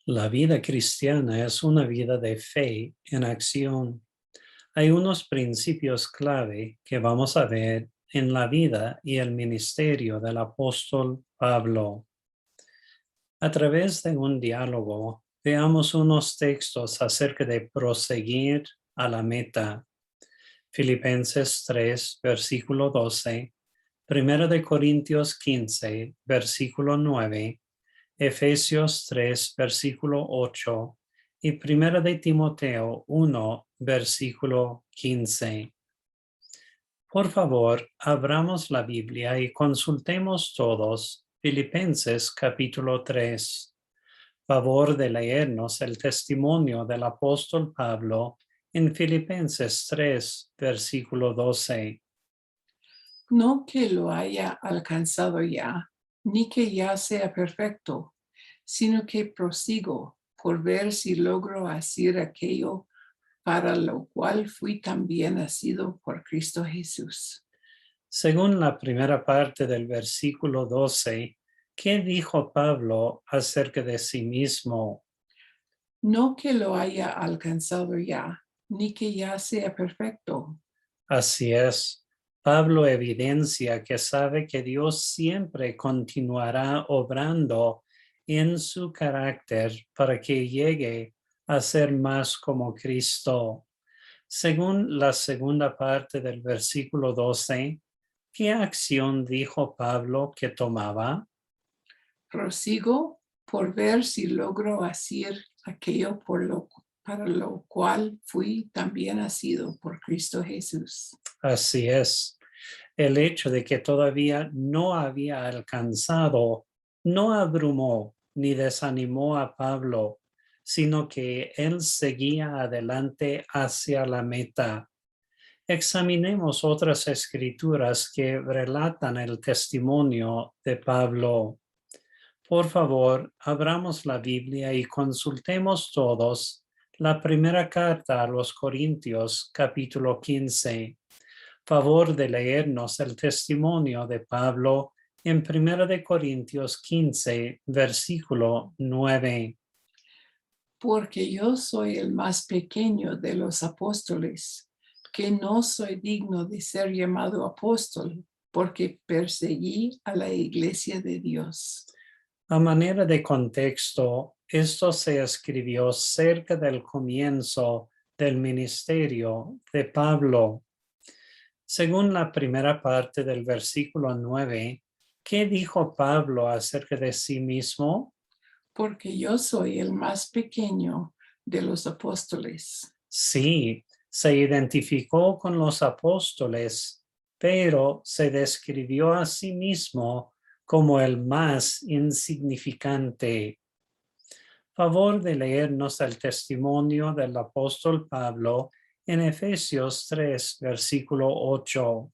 La vida cristiana es una vida de fe en acción. Hay unos principios clave que vamos a ver en la vida y el ministerio del apóstol Pablo. A través de un diálogo, veamos unos textos acerca de proseguir a la meta. Filipenses 3, versículo 12, 1 de Corintios 15, versículo 9, Efesios 3, versículo 8 y Primera de Timoteo 1, versículo 15. Por favor, abramos la Biblia y consultemos todos Filipenses capítulo 3. Favor de leernos el testimonio del apóstol Pablo en Filipenses 3, versículo 12. No que lo haya alcanzado ya, ni que ya sea perfecto, sino que prosigo por ver si logro hacer aquello para lo cual fui también nacido por Cristo Jesús. Según la primera parte del versículo 12, ¿qué dijo Pablo acerca de sí mismo? No que lo haya alcanzado ya, ni que ya sea perfecto. Así es, Pablo evidencia que sabe que Dios siempre continuará obrando en su carácter para que llegue a ser más como Cristo. Según la segunda parte del versículo 12, ¿qué acción dijo Pablo que tomaba? Prosigo por ver si logro hacer aquello para lo cual fui también nacido por Cristo Jesús. Así es, el hecho de que todavía no había alcanzado no abrumó ni desanimó a Pablo, sino que él seguía adelante hacia la meta. Examinemos otras escrituras que relatan el testimonio de Pablo. Por favor, abramos la Biblia y consultemos todos la primera carta a los Corintios, capítulo 15. Favor de leernos el testimonio de Pablo en 1 de Corintios 15, versículo 9. Porque yo soy el más pequeño de los apóstoles, que no soy digno de ser llamado apóstol, porque perseguí a la iglesia de Dios. A manera de contexto, esto se escribió cerca del comienzo del ministerio de Pablo. Según la primera parte del versículo 9, ¿qué dijo Pablo acerca de sí mismo? Porque yo soy el más pequeño de los apóstoles. Sí, se identificó con los apóstoles, pero se describió a sí mismo como el más insignificante. Favor de leernos el testimonio del apóstol Pablo en Efesios 3, versículo 8.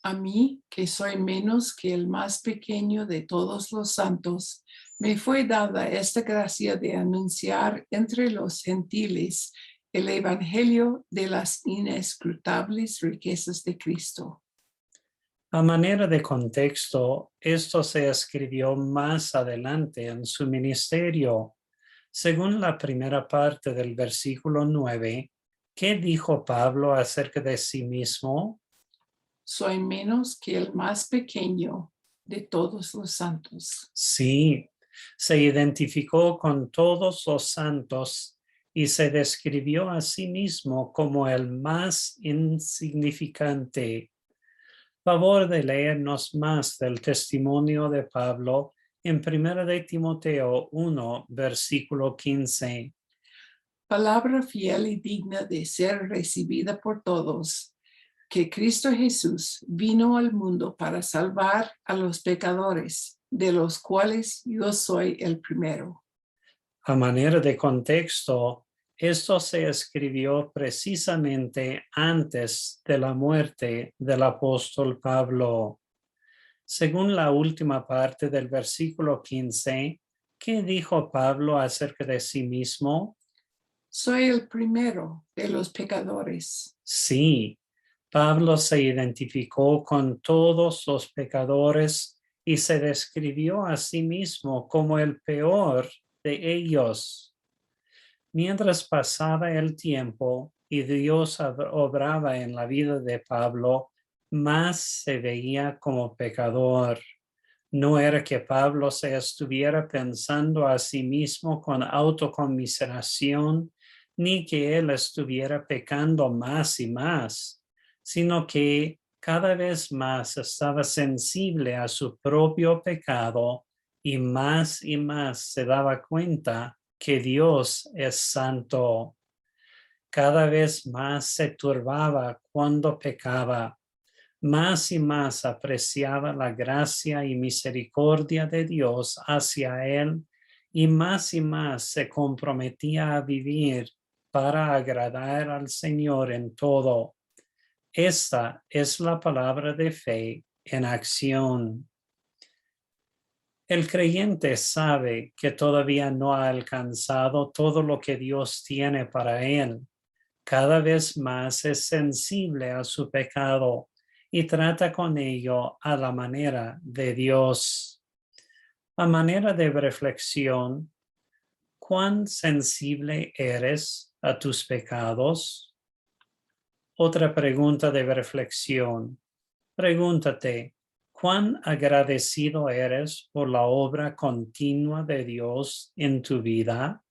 A mí, que soy menos que el más pequeño de todos los santos, me fue dada esta gracia de anunciar entre los gentiles el evangelio de las inescrutables riquezas de Cristo. A manera de contexto, esto se escribió más adelante en su ministerio. Según la primera parte del versículo 9, ¿qué dijo Pablo acerca de sí mismo? Soy menos que el más pequeño de todos los santos. Sí, se identificó con todos los santos y se describió a sí mismo como el más insignificante. Favor de leernos más del testimonio de Pablo en 1 de Timoteo 1, versículo 15. Palabra fiel y digna de ser recibida por todos, que Cristo Jesús vino al mundo para salvar a los pecadores, de los cuales yo soy el primero. A manera de contexto, esto se escribió precisamente antes de la muerte del apóstol Pablo. Según la última parte del versículo 15, ¿qué dijo Pablo acerca de sí mismo? Soy el primero de los pecadores. Sí, Pablo se identificó con todos los pecadores y se describió a sí mismo como el peor de ellos. Mientras pasaba el tiempo y Dios obraba en la vida de Pablo, más se veía como pecador. No era que Pablo se estuviera pensando a sí mismo con autoconmiseración, ni que él estuviera pecando más y más, sino que cada vez más estaba sensible a su propio pecado y más se daba cuenta que Dios es santo. Cada vez más se turbaba cuando pecaba, más y más apreciaba la gracia y misericordia de Dios hacia él y más se comprometía a vivir para agradar al Señor en todo. Esta es la palabra de fe en acción. El creyente sabe que todavía no ha alcanzado todo lo que Dios tiene para él. Cada vez más es sensible a su pecado y trata con ello a la manera de Dios. A manera de reflexión, ¿cuán sensible eres a tus pecados? Otra pregunta de reflexión. Pregúntate, ¿cuán agradecido eres por la obra continua de Dios en tu vida?